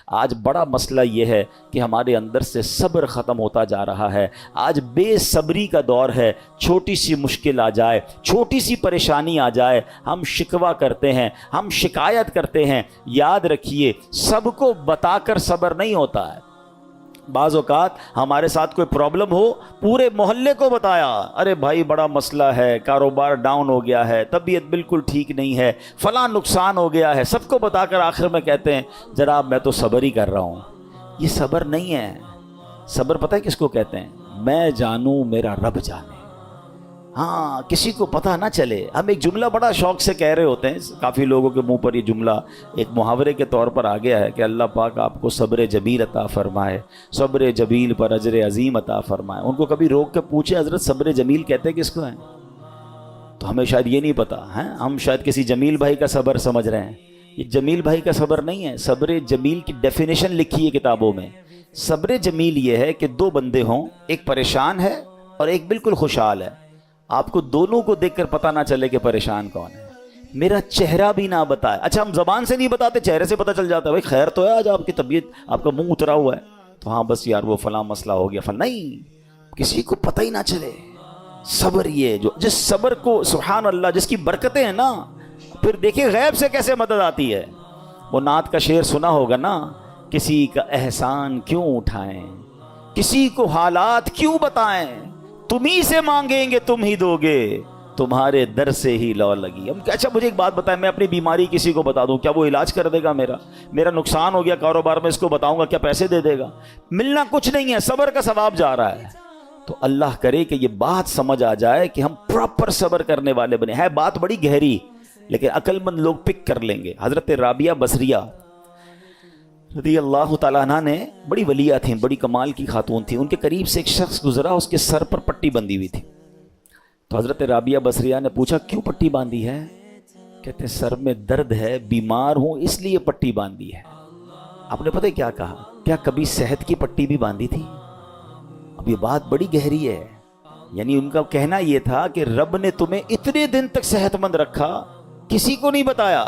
آج بڑا مسئلہ یہ ہے کہ ہمارے اندر سے صبر ختم ہوتا جا رہا ہے. آج بے صبری کا دور ہے. چھوٹی سی مشکل آ جائے, چھوٹی سی پریشانی آ جائے, ہم شکوہ کرتے ہیں, ہم شکایت کرتے ہیں. یاد رکھیے, سب کو بتا کر صبر نہیں ہوتا ہے. بعض اوقات ہمارے ساتھ کوئی پرابلم ہو, پورے محلے کو بتایا, ارے بھائی بڑا مسئلہ ہے, کاروبار ڈاؤن ہو گیا ہے, طبیعت بالکل ٹھیک نہیں ہے, فلاں نقصان ہو گیا ہے, سب کو بتا کر آخر میں کہتے ہیں جناب میں تو صبر ہی کر رہا ہوں. یہ صبر نہیں ہے. صبر پتہ ہے کس کو کہتے ہیں؟ میں جانوں میرا رب جانے. ہاں, کسی کو پتہ نہ چلے. ہم ایک جملہ بڑا شوق سے کہہ رہے ہوتے ہیں, کافی لوگوں کے منہ پر یہ جملہ ایک محاورے کے طور پر آ گیا ہے کہ اللہ پاک آپ کو صبر جمیل عطا فرمائے, صبر جمیل پر اجر عظیم عطا فرمائے. ان کو کبھی روک کے پوچھے حضرت صبر جمیل کہتے کس کو ہیں؟ تو ہمیں شاید یہ نہیں پتا ہے. ہم شاید کسی جمیل بھائی کا صبر سمجھ رہے ہیں. یہ جمیل بھائی کا صبر نہیں ہے. صبر جمیل کی ڈیفینیشن لکھی ہے کتابوں میں. صبر جمیل یہ ہے کہ دو بندے ہوں, ایک پریشان ہے اور ایک بالکل خوشحال ہے. آپ کو دونوں کو دیکھ کر پتہ نہ چلے کہ پریشان کون ہے. میرا چہرہ بھی نہ بتائے. اچھا ہم زبان سے نہیں بتاتے, چہرے سے پتہ چل جاتا ہے, بھائی خیر تو ہے, آج آپ کی طبیعت, آپ کا منہ اترا ہوا ہے, تو ہاں بس یار وہ فلاں مسئلہ ہو گیا فلاں. نہیں, کسی کو پتہ ہی نہ چلے. صبر یہ جو, جس صبر کو سبحان اللہ جس کی برکتیں ہیں نا, پھر دیکھیں غیب سے کیسے مدد آتی ہے. وہ نعت کا شعر سنا ہوگا نا, کسی کا احسان کیوں اٹھائیں, کسی کو حالات کیوں بتائیں, تمہیں سے مانگیں گے تم ہی دو گے, تمہارے در سے ہی لو لگی. اچھا مجھے ایک بات بتائیں, میں اپنی بیماری کسی کو بتا دوں, کیا وہ علاج کر دے گا؟ میرا نقصان ہو گیا کاروبار میں, اس کو بتاؤں گا, کیا پیسے دے دے گا؟ ملنا کچھ نہیں ہے, صبر کا ثواب جا رہا ہے. تو اللہ کرے کہ یہ بات سمجھ آ جائے کہ ہم پراپر صبر کرنے والے بنے. ہے بات بڑی گہری, لیکن عقل مند لوگ پک کر لیں گے. حضرت رابعہ بصریہ رضی اللہ تعالیٰ عنہ نے, بڑی ولیہ تھیں, بڑی کمال کی خاتون تھیں. ان کے قریب سے ایک شخص گزرا, اس کے سر پر پٹی بندھی ہوئی تھی. تو حضرت رابعہ بصریہ نے پوچھا کیوں پٹی باندھی ہے؟ کہتے ہیں سر میں درد ہے, بیمار ہوں اس لیے پٹی باندھی ہے. آپ نے پتہ کیا کہا؟ کیا کبھی صحت کی پٹی بھی باندھی تھی؟ اب یہ بات بڑی گہری ہے. یعنی ان کا کہنا یہ تھا کہ رب نے تمہیں اتنے دن تک صحت مند رکھا, کسی کو نہیں بتایا.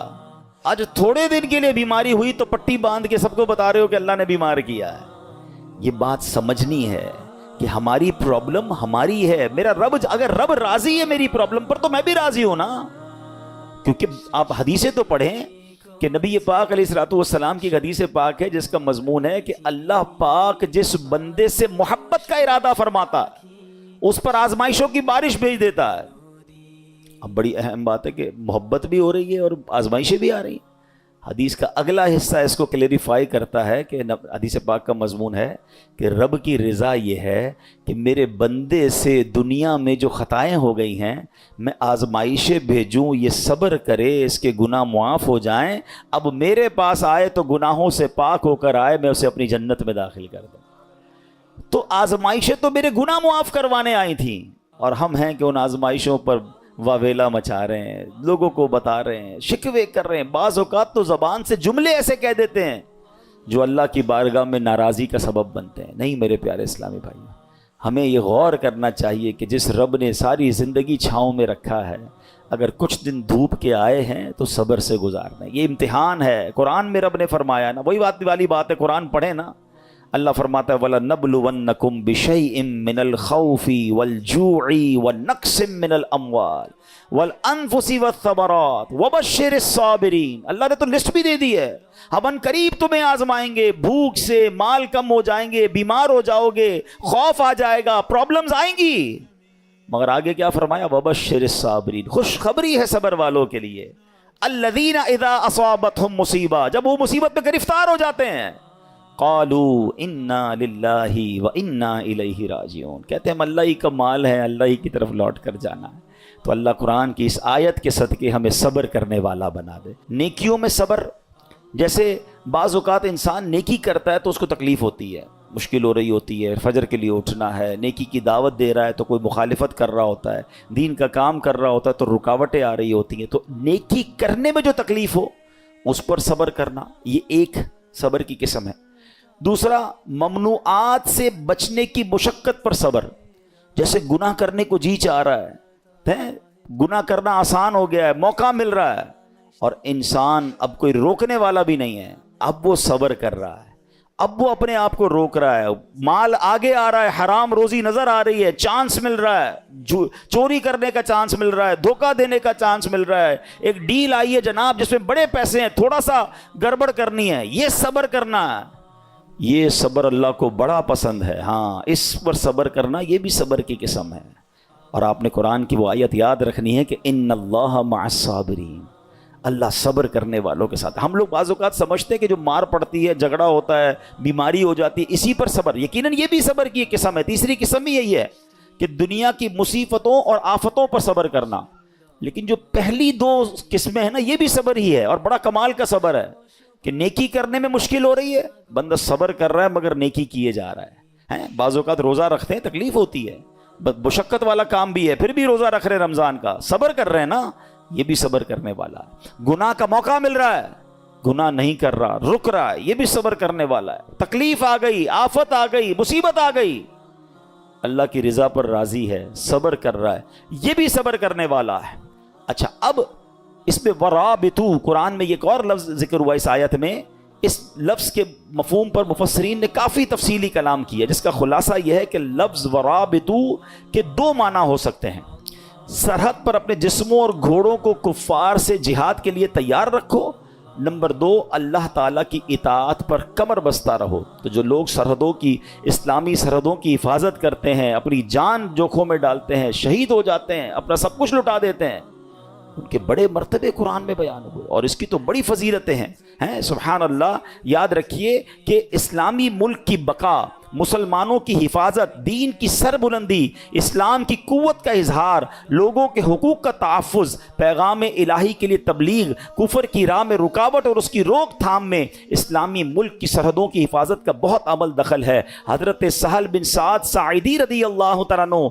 آج تھوڑے دن کے لیے بیماری ہوئی تو پٹی باندھ کے سب کو بتا رہے ہو کہ اللہ نے بیمار کیا ہے. یہ بات سمجھنی ہے کہ ہماری پرابلم ہماری ہے. میرا رب, اگر رب راضی ہے میری پرابلم پر تو میں بھی راضی ہوں نا. کیونکہ آپ حدیثیں تو پڑھیں کہ نبی پاک علیہ الصلوۃ والسلام کی حدیث پاک ہے جس کا مضمون ہے کہ اللہ پاک جس بندے سے محبت کا ارادہ فرماتا ہے اس پر آزمائشوں کی بارش بھیج دیتا ہے. اب بڑی اہم بات ہے کہ محبت بھی ہو رہی ہے اور آزمائشیں بھی آ رہی ہیں. حدیث کا اگلا حصہ اس کو کلیریفائی کرتا ہے کہ حدیث پاک کا مضمون ہے کہ رب کی رضا یہ ہے کہ میرے بندے سے دنیا میں جو خطائیں ہو گئی ہیں میں آزمائشیں بھیجوں, یہ صبر کرے, اس کے گناہ معاف ہو جائیں, اب میرے پاس آئے تو گناہوں سے پاک ہو کر آئے, میں اسے اپنی جنت میں داخل کر دوں. تو آزمائشیں تو میرے گناہ معاف کروانے آئی تھیں, اور ہم ہیں کہ ان آزمائشوں پر واویلا مچا رہے ہیں, لوگوں کو بتا رہے ہیں, شکوے کر رہے ہیں. بعض اوقات تو زبان سے جملے ایسے کہہ دیتے ہیں جو اللہ کی بارگاہ میں ناراضی کا سبب بنتے ہیں. نہیں میرے پیارے اسلامی بھائی, ہمیں یہ غور کرنا چاہیے کہ جس رب نے ساری زندگی چھاؤں میں رکھا ہے, اگر کچھ دن دھوپ کے آئے ہیں تو صبر سے گزارنا ہے. یہ امتحان ہے. قرآن میں رب نے فرمایا نا, وہی بات والی بات ہے, قرآن پڑھیں نا, اللہ فرماتا ہے وَلَنَبْلُوَنَّكُمْ بِشَيْءٍ مِّنَ الْخَوْفِ وَالْجُوعِ وَنَقْصٍ مِّنَ الْأَمْوَالِ وَالْأَنفُسِ وَالثَّمَرَاتِ وَبَشِّرِ الصَّابِرِينَ. اللہ نے تو لسٹ بھی دے دی ہے, ہم ان قریب تمہیں آزمائیں گے, بھوک سے مال کم ہو جائیں گے, بیمار ہو جاؤ گے, خوف آ جائے گا, پرابلمز آئیں گی, مگر آگے کیا فرمایا؟ وَبَشِّرِ الصَّابِرِينَ, خوشخبری ہے صبر والوں کے لیے. الَّذِينَ إِذَا أَصَابَتْهُمْ مُصِيبَةٌ, جب وہ مصیبت میں گرفتار ہو جاتے ہیں, قالوا انا للہ وانا الیہ راجعون, کہتے ہیں ہم اللہ ہی کا مال ہے, اللہ ہی کی طرف لوٹ کر جانا ہے. تو اللہ قرآن کی اس آیت کے صدقے ہمیں صبر کرنے والا بنا دے. نیکیوں میں صبر, جیسے بعض اوقات انسان نیکی کرتا ہے تو اس کو تکلیف ہوتی ہے, مشکل ہو رہی ہوتی ہے, فجر کے لیے اٹھنا ہے, نیکی کی دعوت دے رہا ہے تو کوئی مخالفت کر رہا ہوتا ہے, دین کا کام کر رہا ہوتا ہے تو رکاوٹیں آ رہی ہوتی ہیں. تو نیکی کرنے میں جو تکلیف ہو اس پر صبر کرنا, یہ ایک صبر کی قسم ہے. دوسرا, ممنوعات سے بچنے کی مشقت پر صبر. جیسے گناہ کرنے کو جی چاہ رہا ہے, گناہ کرنا آسان ہو گیا ہے, موقع مل رہا ہے, اور انسان اب کوئی روکنے والا بھی نہیں ہے, اب وہ صبر کر رہا ہے، اب وہ اپنے آپ کو روک رہا ہے، مال آگے آ رہا ہے، حرام روزی نظر آ رہی ہے، چانس مل رہا ہے، چوری کرنے کا چانس مل رہا ہے، دھوکہ دینے کا چانس مل رہا ہے، ایک ڈیل آئی ہے جناب جس میں بڑے پیسے ہیں، تھوڑا سا گڑبڑ کرنی ہے، یہ صبر کرنا ہے۔ یہ صبر اللہ کو بڑا پسند ہے، ہاں اس پر صبر کرنا یہ بھی صبر کی قسم ہے۔ اور آپ نے قرآن کی وہ آیت یاد رکھنی ہے کہ ان اللہ مع الصابرین، اللہ صبر کرنے والوں کے ساتھ۔ ہم لوگ بعض اوقات سمجھتے ہیں کہ جو مار پڑتی ہے، جھگڑا ہوتا ہے، بیماری ہو جاتی ہے، اسی پر صبر، یقیناً یہ بھی صبر کی ایک قسم ہے۔ تیسری قسم بھی یہی ہے کہ دنیا کی مصیبتوں اور آفتوں پر صبر کرنا، لیکن جو پہلی دو قسمیں ہیں نا، یہ بھی صبر ہی ہے، اور بڑا کمال کا صبر ہے کہ نیکی کرنے میں مشکل ہو رہی ہے، بندہ صبر کر رہا ہے مگر نیکی کیے جا رہا ہے۔ بعض اوقات روزہ رکھتے ہیں، تکلیف ہوتی ہے، مشقت والا کام بھی ہے، پھر بھی روزہ رکھ رہے رمضان کا، صبر کر رہے ہیں نا، یہ بھی صبر کرنے والا ہے۔ گناہ کا موقع مل رہا ہے، گناہ نہیں کر رہا، رک رہا ہے، یہ بھی صبر کرنے والا ہے۔ تکلیف آ گئی، آفت آ گئی، مصیبت آ گئی، اللہ کی رضا پر راضی ہے، صبر کر رہا ہے، یہ بھی صبر کرنے والا ہے۔ اچھا، اب اس میں ورابطو، قرآن میں ایک اور لفظ ذکر ہوا اس آیت میں، اس لفظ کے مفہوم پر مفسرین نے کافی تفصیلی کلام کیا، جس کا خلاصہ یہ ہے کہ لفظ ورابطو کے دو معنی ہو سکتے ہیں۔ سرحد پر اپنے جسموں اور گھوڑوں کو کفار سے جہاد کے لیے تیار رکھو، نمبر دو اللہ تعالیٰ کی اطاعت پر کمر بستہ رہو۔ تو جو لوگ سرحدوں کی، اسلامی سرحدوں کی حفاظت کرتے ہیں، اپنی جان جوکھوں میں ڈالتے ہیں، شہید ہو جاتے ہیں، اپنا سب کچھ لٹا دیتے ہیں، ان کے بڑے مرتبے قرآن میں بیان ہوئے، اور اس کی تو بڑی فضیلتیں ہیں۔ سبحان اللہ، یاد رکھیے کہ اسلامی ملک کی بقا، مسلمانوں کی حفاظت، دین کی سربلندی، اسلام کی قوت کا اظہار، لوگوں کے حقوق کا تحفظ، پیغام الہی کے لیے تبلیغ، کفر کی راہ میں رکاوٹ اور اس کی روک تھام میں اسلامی ملک کی سرحدوں کی حفاظت کا بہت عمل دخل ہے۔ حضرت سہل بن سعد ساعدی رضی اللہ تعالیٰ عنہ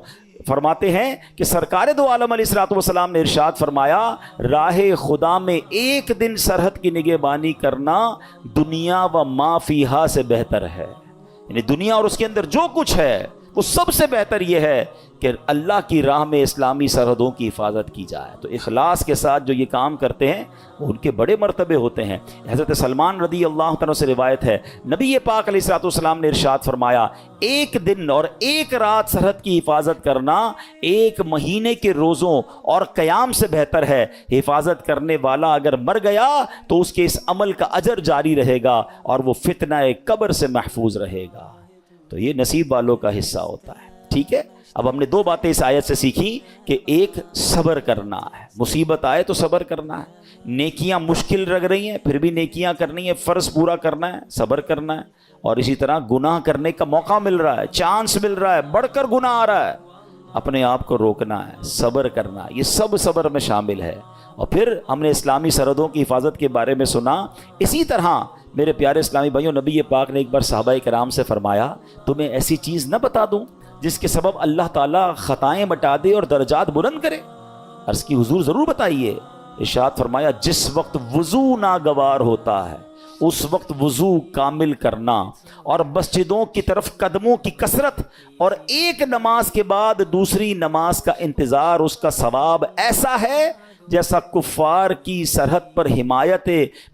فرماتے ہیں کہ سرکار دو عالم علیہ الصلوۃ والسلام نے ارشاد فرمایا، راہ خدا میں ایک دن سرحد کی نگہبانی کرنا دنیا و ما فیہا سے بہتر ہے، یعنی دنیا اور اس کے اندر جو کچھ ہے وہ سب سے بہتر یہ ہے کہ اللہ کی راہ میں اسلامی سرحدوں کی حفاظت کی جائے۔ تو اخلاص کے ساتھ جو یہ کام کرتے ہیں وہ ان کے بڑے مرتبے ہوتے ہیں۔ حضرت سلمان رضی اللہ تعالیٰ سے روایت ہے، نبی پاک علیہ الصلوۃ والسلام نے ارشاد فرمایا، ایک دن اور ایک رات سرحد کی حفاظت کرنا ایک مہینے کے روزوں اور قیام سے بہتر ہے۔ حفاظت کرنے والا اگر مر گیا تو اس کے اس عمل کا اجر جاری رہے گا اور وہ فتنہ قبر سے محفوظ رہے گا۔ تو یہ نصیب والوں کا حصہ ہوتا ہے۔ ٹھیک ہے، اب ہم نے دو باتیں اس آیت سے سیکھی کہ ایک صبر کرنا ہے، مصیبت آئے تو صبر کرنا ہے، نیکیاں مشکل لگ رہی ہیں پھر بھی نیکیاں کرنی ہے، فرض پورا کرنا ہے، صبر کرنا ہے، اور اسی طرح گناہ کرنے کا موقع مل رہا ہے، چانس مل رہا ہے، بڑھ کر گناہ آ رہا ہے، اپنے آپ کو روکنا ہے، صبر کرنا ہے، یہ سب صبر میں شامل ہے۔ اور پھر ہم نے اسلامی سرحدوں کی حفاظت کے بارے میں سنا۔ اسی طرح میرے پیارے اسلامی بھائیوں، نبی پاک نے ایک بار صحابہ کرام سے فرمایا، تمہیں ایسی چیز نہ بتا دوں جس کے سبب اللہ تعالیٰ خطائیں مٹا دے اور درجات بلند کرے؟ عرض کی حضور ضرور بتائیے۔ ارشاد فرمایا، جس وقت وضو ناگوار ہوتا ہے اس وقت وضو کامل کرنا، اور مسجدوں کی طرف قدموں کی کثرت، اور ایک نماز کے بعد دوسری نماز کا انتظار، اس کا ثواب ایسا ہے جیسا کفار کی سرحد پر حمایت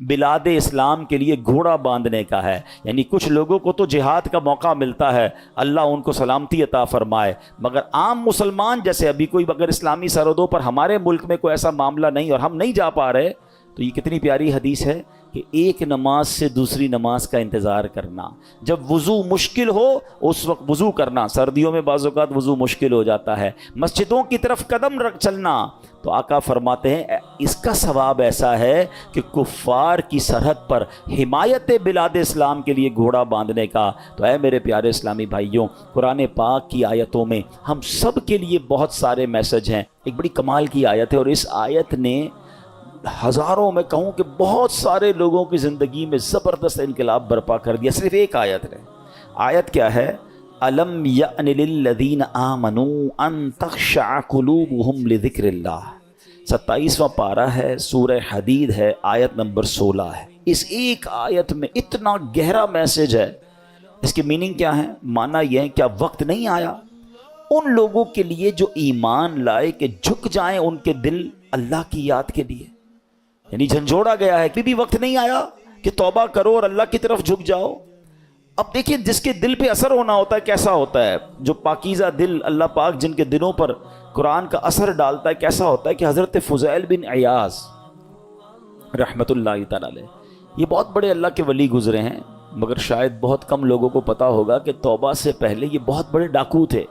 بلاد اسلام کے لیے گھوڑا باندھنے کا ہے۔ یعنی کچھ لوگوں کو تو جہاد کا موقع ملتا ہے، اللہ ان کو سلامتی عطا فرمائے، مگر عام مسلمان جیسے ابھی کوئی اگر اسلامی سرحدوں پر ہمارے ملک میں کوئی ایسا معاملہ نہیں اور ہم نہیں جا پا رہے، تو یہ کتنی پیاری حدیث ہے کہ ایک نماز سے دوسری نماز کا انتظار کرنا، جب وضو مشکل ہو اس وقت وضو کرنا، سردیوں میں بعض اوقات وضو مشکل ہو جاتا ہے، مسجدوں کی طرف قدم رکھ چلنا، تو آقا فرماتے ہیں اس کا ثواب ایسا ہے کہ کفار کی سرحد پر حمایت بلاد اسلام کے لیے گھوڑا باندھنے کا۔ تو اے میرے پیارے اسلامی بھائیوں، قرآن پاک کی آیتوں میں ہم سب کے لیے بہت سارے میسج ہیں۔ ایک بڑی کمال کی آیت ہے، اور اس آیت نے ہزاروں، میں کہوں کہ بہت سارے لوگوں کی زندگی میں زبردست انقلاب برپا کر دیا، صرف ایک آیت نے۔ آیت کیا ہے؟ الم یأن للذین آمنوا ان تخشع قلوبہم لذکر اللہ، 27واں پارہ ہے، سورہ حدید ہے، آیت نمبر 16 ہے۔ اس ایک آیت میں اتنا گہرا میسج ہے۔ اس کی میننگ کیا ہے؟ معنی یہ ہے، کیا وقت نہیں آیا ان لوگوں کے لیے جو ایمان لائے کہ جھک جائیں ان کے دل اللہ کی یاد کے لیے؟ یعنی جھنجھوڑا گیا ہے، کبھی بھی وقت نہیں آیا کہ توبہ کرو اور اللہ کی طرف جھک جاؤ. اب دیکھیں جس کے دل پہ اثر ہونا ہوتا ہے کیسا ہوتا ہے, جو پاکیزہ دل اللہ پاک جن کے دلوں پر قرآن کا اثر ڈالتا ہے کیسا ہوتا ہے, کہ حضرت فضیل بن عیاض رحمت اللہ تعالی علیہ, یہ بہت بڑے اللہ کے ولی گزرے ہیں, مگر شاید بہت کم لوگوں کو پتا ہوگا کہ توبہ سے پہلے یہ بہت بڑے ڈاکو تھے,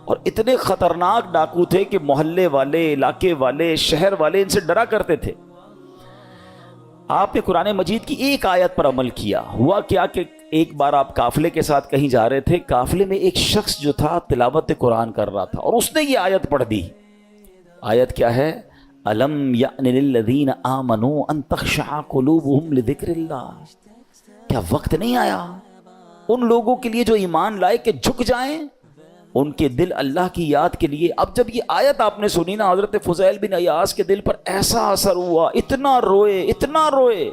اور اتنے خطرناک ڈاکو تھے کہ محلے والے, علاقے والے, شہر والے ان سے ڈرا کرتے تھے. آپ نے قرآن مجید کی ایک آیت پر عمل کیا. ہوا کیا کہ ایک بار آپ قافلے کے ساتھ کہیں جا رہے تھے, قافلے میں ایک شخص جو تھا تلاوت قرآن کر رہا تھا, اور اس نے یہ آیت پڑھ دی. آیت کیا ہے؟ الم یأن للذین آمنوا ان تخشع قلوبہم لذکر اللہ. کیا وقت نہیں آیا ان لوگوں کے لیے جو ایمان لائے کہ جھک جائیں ان کے دل اللہ کی یاد کے لیے. اب جب یہ آیت آپ نے سنی نا, حضرت فضیل بن عیاض کے دل پر ایسا اثر ہوا, اتنا روئے,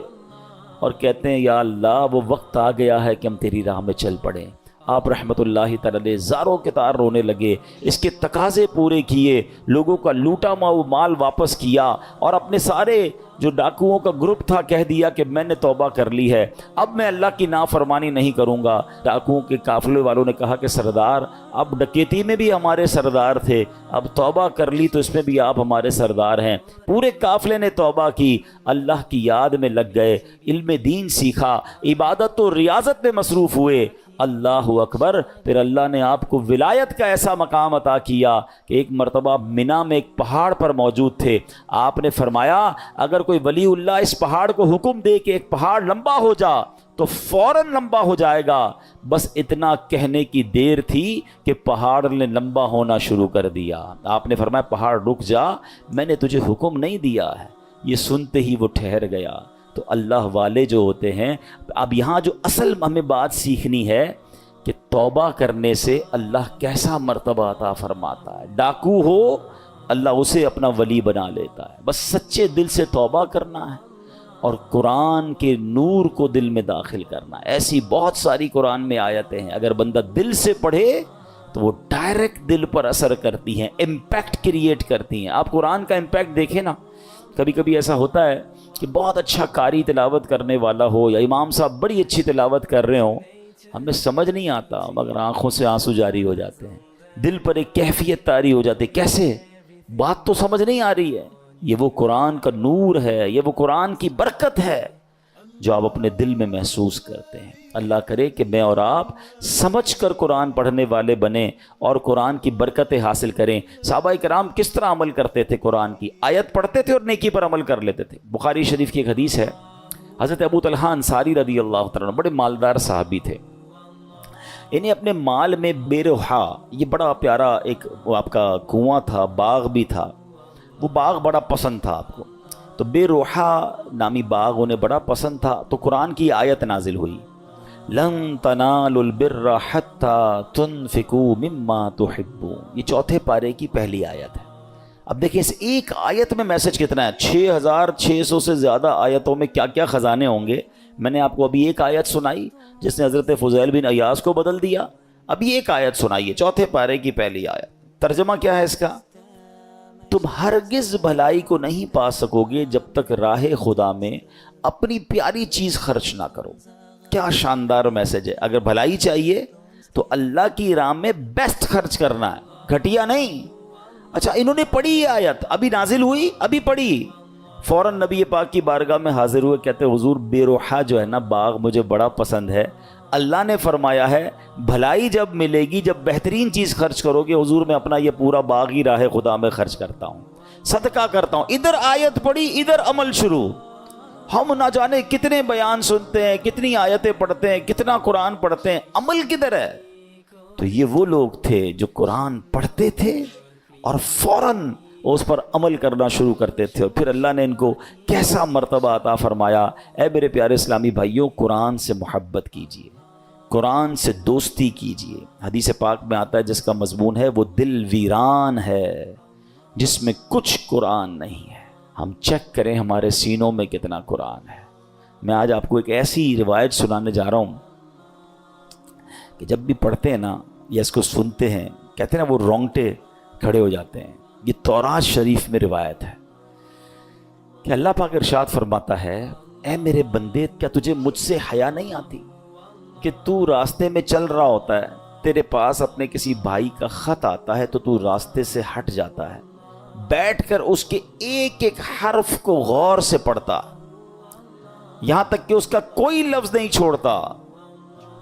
اور کہتے ہیں یا اللہ وہ وقت آ گیا ہے کہ ہم تیری راہ میں چل پڑیں. آپ رحمت اللہ تعالی زاروں کے تار رونے لگے, اس کے تقاضے پورے کیے, لوگوں کا لوٹا مال واپس کیا, اور اپنے سارے جو ڈاکوؤں کا گروپ تھا کہہ دیا کہ میں نے توبہ کر لی ہے, اب میں اللہ کی نافرمانی نہیں کروں گا. ڈاکوؤں کے قافلے والوں نے کہا کہ سردار اب ڈکیتی میں بھی ہمارے سردار تھے, اب توبہ کر لی تو اس میں بھی آپ ہمارے سردار ہیں. پورے قافلے نے توبہ کی, اللہ کی یاد میں لگ گئے, علم دین سیکھا, عبادت و ریاضت میں مصروف ہوئے. اللہ اکبر. پھر اللہ نے آپ کو ولایت کا ایسا مقام عطا کیا کہ ایک مرتبہ منا میں ایک پہاڑ پر موجود تھے. آپ نے فرمایا اگر کوئی ولی اللہ اس پہاڑ کو حکم دے کہ ایک پہاڑ لمبا ہو جا تو فوراً لمبا ہو جائے گا. بس اتنا کہنے کی دیر تھی کہ پہاڑ نے لمبا ہونا شروع کر دیا. آپ نے فرمایا پہاڑ رک جا, میں نے تجھے حکم نہیں دیا ہے. یہ سنتے ہی وہ ٹھہر گیا. تو اللہ والے جو ہوتے ہیں, اب یہاں جو اصل ہمیں بات سیکھنی ہے کہ توبہ کرنے سے اللہ کیسا مرتبہ عطا فرماتا ہے. ڈاکو ہو اللہ اسے اپنا ولی بنا لیتا ہے, بس سچے دل سے توبہ کرنا ہے اور قرآن کے نور کو دل میں داخل کرنا ہے. ایسی بہت ساری قرآن میں آیتیں ہیں, اگر بندہ دل سے پڑھے تو وہ ڈائریکٹ دل پر اثر کرتی ہیں, امپیکٹ کریٹ کرتی ہیں. آپ قرآن کا امپیکٹ دیکھیں نا, کبھی کبھی ایسا ہوتا ہے کہ بہت اچھا قاری تلاوت کرنے والا ہو یا امام صاحب بڑی اچھی تلاوت کر رہے ہوں, ہمیں سمجھ نہیں آتا مگر آنکھوں سے آنسو جاری ہو جاتے ہیں, دل پر ایک کیفیت طاری ہو جاتی ہے. کیسے؟ بات تو سمجھ نہیں آ رہی ہے. یہ وہ قرآن کا نور ہے, یہ وہ قرآن کی برکت ہے جو آپ اپنے دل میں محسوس کرتے ہیں. اللہ کرے کہ میں اور آپ سمجھ کر قرآن پڑھنے والے بنیں اور قرآن کی برکتیں حاصل کریں. صحابہ کرام کس طرح عمل کرتے تھے؟ قرآن کی آیت پڑھتے تھے اور نیکی پر عمل کر لیتے تھے. بخاری شریف کی ایک حدیث ہے, حضرت ابو طلحہ انصاری رضی اللہ تعالیٰ عنہ بڑے مالدار صحابی تھے. انہیں اپنے مال میں بے روحا, یہ بڑا پیارا ایک آپ کا کنواں تھا, باغ بھی تھا, وہ باغ بڑا پسند تھا آپ کو, تو بے روحا نامی باغ انہیں بڑا پسند تھا. تو قرآن کی آیت نازل ہوئی, لن تنالوا البر حتى تنفقوا مما تحبون. یہ چوتھے پارے کی پہلی آیت ہے. اب دیکھیں اس ایک آیت میں میسج کتنا ہے, 6600 سے زیادہ آیتوں میں کیا کیا خزانے ہوں گے. میں نے آپ کو ابھی ایک آیت سنائی جس نے حضرت فضیل بن عیاض کو بدل دیا. ابھی ایک آیت سنائیے, چوتھے پارے کی پہلی آیت. ترجمہ کیا ہے اس کا؟ تم ہرگز بھلائی کو نہیں پا سکو گے جب تک راہ خدا میں اپنی پیاری چیز خرچ نہ کرو. کیا شاندار میسج ہے. اگر بھلائی چاہیے تو اللہ کی راہ میں بیسٹ خرچ کرنا ہے, گھٹیا نہیں. اچھا انہوں نے پڑھی یہ آیت, ابھی نازل ہوئی, ابھی پڑھی, فوراً نبی پاک کی بارگاہ میں حاضر ہوئے, کہتے حضور بے روحا جو ہے نا باغ مجھے بڑا پسند ہے. اللہ نے فرمایا ہے بھلائی جب ملے گی جب بہترین چیز خرچ کرو گے. حضور میں اپنا یہ پورا باغ ہی راہ خدا میں خرچ کرتا ہوں, صدقہ کرتا ہوں. ادھر آیت پڑھی, ادھر عمل شروع. ہم نہ جانے کتنے بیان سنتے ہیں, کتنی آیتیں پڑھتے ہیں, کتنا قرآن پڑھتے ہیں, عمل کدھر ہے؟ تو یہ وہ لوگ تھے جو قرآن پڑھتے تھے اور فوراً اس پر عمل کرنا شروع کرتے تھے, اور پھر اللہ نے ان کو کیسا مرتبہ عطا فرمایا. اے میرے پیارے اسلامی بھائیوں, قرآن سے محبت کیجیے, قرآن سے دوستی کیجیے. حدیث پاک میں آتا ہے جس کا مضمون ہے وہ دل ویران ہے جس میں کچھ قرآن نہیں ہے. ہم چیک کریں ہمارے سینوں میں کتنا قرآن ہے. میں آج آپ کو ایک ایسی روایت سنانے جا رہا ہوں کہ جب بھی پڑھتے ہیں نا یا اس کو سنتے ہیں, کہتے ہیں نا وہ رونگٹے کھڑے ہو جاتے ہیں. یہ تورات شریف میں روایت ہے کہ اللہ پاک ارشاد فرماتا ہے اے میرے بندے، کیا تجھے مجھ سے حیا نہیں آتی کہ تو راستے میں چل رہا ہوتا ہے، تیرے پاس اپنے کسی بھائی کا خط آتا ہے تو راستے سے ہٹ جاتا ہے، بیٹھ کر اس کے ایک ایک حرف کو غور سے پڑھتا، یہاں تک کہ اس کا کوئی لفظ نہیں چھوڑتا،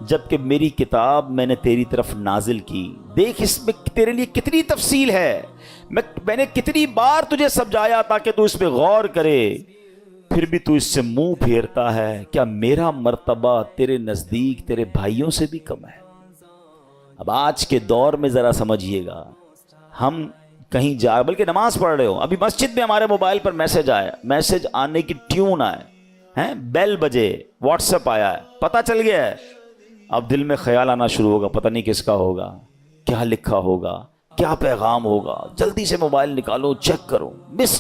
جبکہ میری کتاب میں نے تیری طرف نازل کی، دیکھ اس میں تیرے لیے کتنی تفصیل ہے، میں نے کتنی بار تجھے سمجھایا تاکہ تو اس پہ غور کرے، پھر بھی تو اس سے منہ پھیرتا ہے، کیا میرا مرتبہ تیرے نزدیک تیرے بھائیوں سے بھی کم ہے؟ اب آج کے دور میں ذرا سمجھیے گا، ہم کہیں جا، بلکہ نماز پڑھ رہے ہو، ابھی مسجد میں ہمارے موبائل پر میسج آیا، میسج آنے کی ٹیون آئے ہیں، بیل بجے، واٹس ایپ آیا ہے، پتہ چل گیا ہے، اب دل میں خیال آنا شروع ہوگا، پتہ نہیں کس کا ہوگا، کیا لکھا ہوگا، کیا پیغام ہوگا، جلدی سے موبائل نکالو، چیک کرو، مس